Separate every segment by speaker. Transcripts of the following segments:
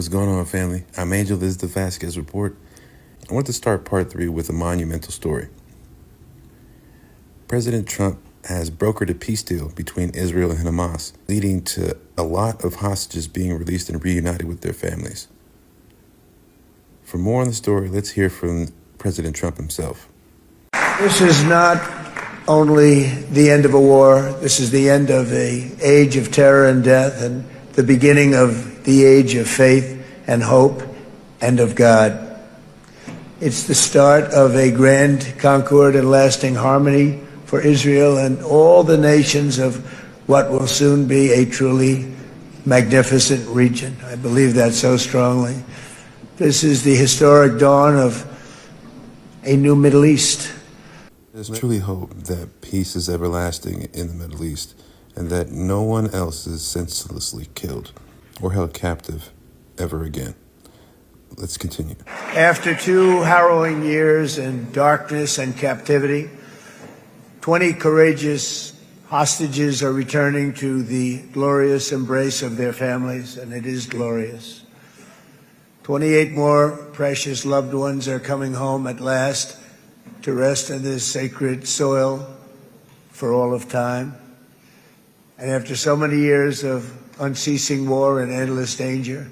Speaker 1: What's going on, family? I'm Angel. This is the Vazquez Report. I want to start part 3 with a monumental story. President Trump has brokered a peace deal between Israel and Hamas, leading to a lot of hostages being released and reunited with their families. For more on the story, let's hear from President Trump himself.
Speaker 2: This is not only the end of a war, this is the end of an age of terror and death and the beginning of the age of faith and hope and of God. It's the start of a grand concord and lasting harmony for Israel and all the nations of what will soon be a truly magnificent region. I believe that so strongly. This is the historic dawn of a new Middle East.
Speaker 1: There's truly hope that peace is everlasting in the Middle East and that no one else is senselessly killed or held captive ever again. Let's continue.
Speaker 2: After 2 harrowing years in darkness and captivity, 20 courageous hostages are returning to the glorious embrace of their families, and it is glorious. 28 more precious loved ones are coming home at last to rest in this sacred soil for all of time. And after so many years of unceasing war and endless danger,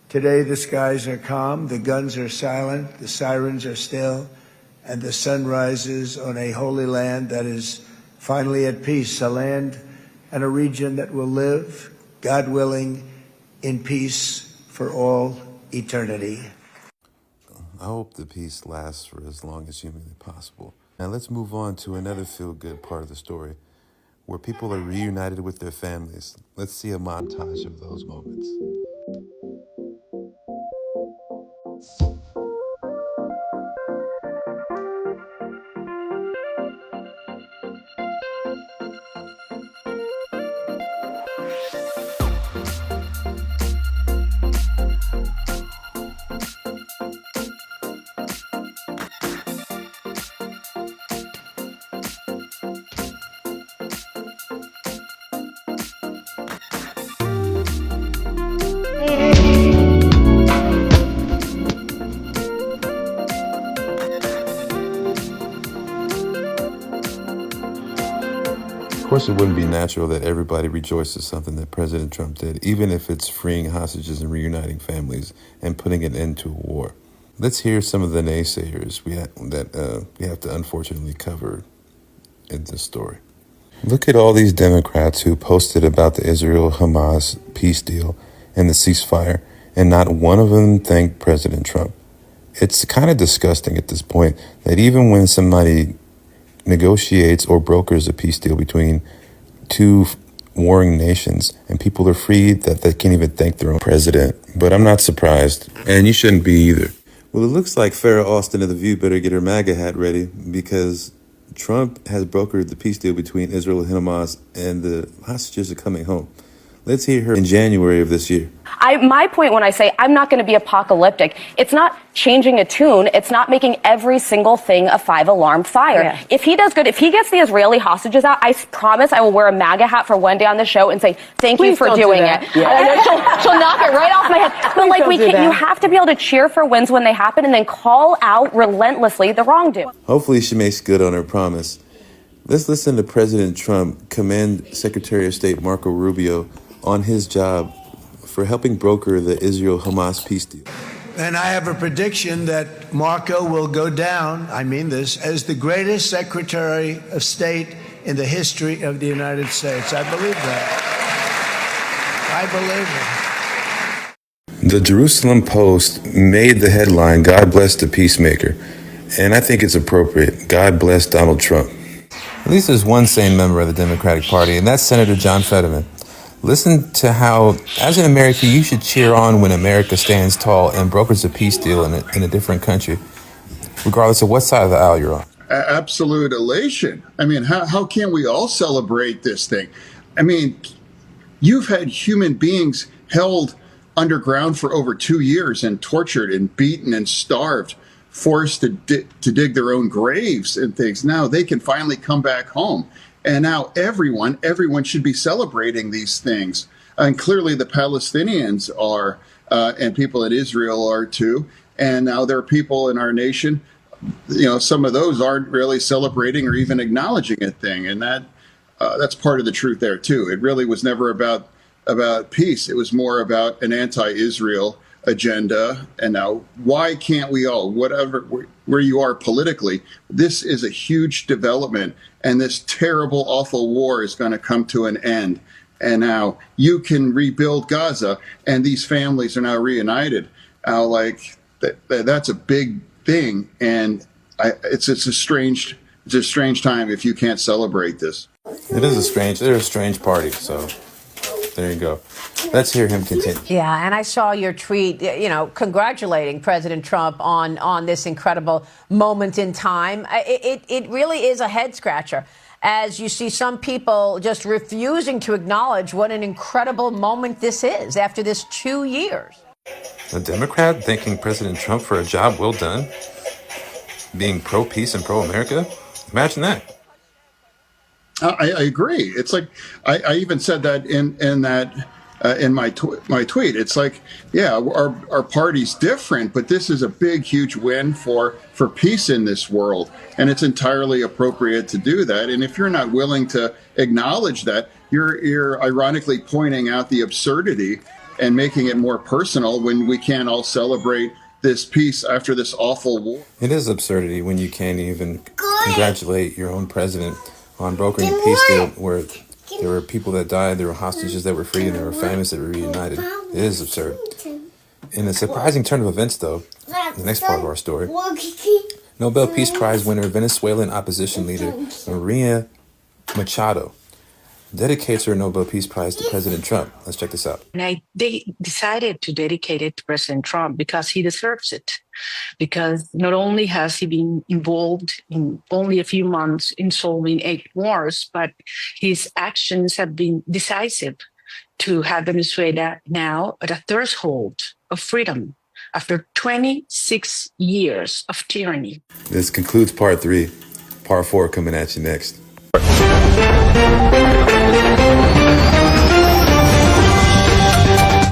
Speaker 2: today the skies are calm, the guns are silent, the sirens are still, and the sun rises on a holy land that is finally at peace, a land and a region that will live, God willing, in peace for all eternity.
Speaker 1: I hope the peace lasts for as long as humanly possible. Now let's move on to another feel-good part of the story, where people are reunited with their families. Let's see a montage of those moments. Of course, it wouldn't be natural that everybody rejoices something that President Trump did, even if it's freeing hostages and reuniting families and putting an end to a war. Let's hear some of the naysayers we have to unfortunately cover in this story. Look at all these Democrats who posted about the Israel-Hamas peace deal and the ceasefire, and not one of them thanked President Trump. It's kind of disgusting at this point that even when somebody negotiates or brokers a peace deal between 2 warring nations and people are free, that they can't even thank their own president. But I'm not surprised, and you shouldn't be either. Well, it looks like Farrah Austin of The View better get her MAGA hat ready, because Trump has brokered the peace deal between Israel and Hamas, and the hostages are coming home. Let's hear her in January of this year.
Speaker 3: My point when I say I'm not going to be apocalyptic, it's not changing a tune. It's not making every single thing a 5-alarm fire. Yeah. If he does good, if he gets the Israeli hostages out, I promise I will wear a MAGA hat for one day on the show and say, thank you for doing it. Yeah. She'll knock it right off my head. But like you have to be able to cheer for wins when they happen and then call out relentlessly the wrongdoing.
Speaker 1: Hopefully she makes good on her promise. Let's listen to President Trump commend Secretary of State Marco Rubio on his job for helping broker the Israel-Hamas peace deal.
Speaker 2: And I have a prediction that Marco will go down, I mean this, as the greatest Secretary of State in the history of the United States. I believe that. I believe it.
Speaker 1: The Jerusalem Post made the headline, "God bless the peacemaker." And I think it's appropriate. God bless Donald Trump. At least there's one sane member of the Democratic Party, and that's Senator John Fetterman. Listen to how, as an American, you should cheer on when America stands tall and brokers a peace deal in a different country, regardless of what side of the aisle you're on.
Speaker 4: Absolute elation. I mean, how can we all celebrate this thing? I mean, you've had human beings held underground for over 2 years and tortured and beaten and starved, forced to dig their own graves and things. Now they can finally come back home. And now everyone should be celebrating these things. And clearly the Palestinians are and people in Israel are too. And now there are people in our nation, some of those aren't really celebrating or even acknowledging a thing, and that's part of the truth there too. It really was never about peace. It was more about an anti-Israel agenda. And now, why can't we all, whatever where you are politically, this is a huge development, and this terrible, awful war is going to come to an end. And now you can rebuild Gaza, and these families are now reunited. That's a big thing, and it's a strange time if you can't celebrate this.
Speaker 1: They're a strange party. So there you go. Let's hear him continue.
Speaker 5: Yeah, and I saw your tweet, congratulating President Trump on this incredible moment in time. It really is a head scratcher, as you see some people just refusing to acknowledge what an incredible moment this is after this 2 years.
Speaker 1: A Democrat thanking President Trump for a job well done, being pro-peace and pro-America. Imagine that.
Speaker 4: I agree. It's like I even said that in my tweet. It's like, yeah, our party's different, but this is a big, huge win for peace in this world, and it's entirely appropriate to do that. And if you're not willing to acknowledge that, you're ironically pointing out the absurdity and making it more personal when we can't all celebrate this peace after this awful war.
Speaker 1: It is absurdity when you can't even congratulate your own president on brokering a peace deal where there were people that died, there were hostages that were freed, and there were families that were reunited. It is absurd. In a surprising turn of events, though, the next part of our story, Nobel Peace Prize winner, Venezuelan opposition leader María Machado dedicates her Nobel Peace Prize to President Trump. Let's check this out.
Speaker 6: And they decided to dedicate it to President Trump because he deserves it. Because not only has he been involved in only a few months in solving 8 wars, but his actions have been decisive to have Venezuela now at a threshold of freedom after 26 years of tyranny.
Speaker 1: This concludes part 3. Part 4 coming at you next.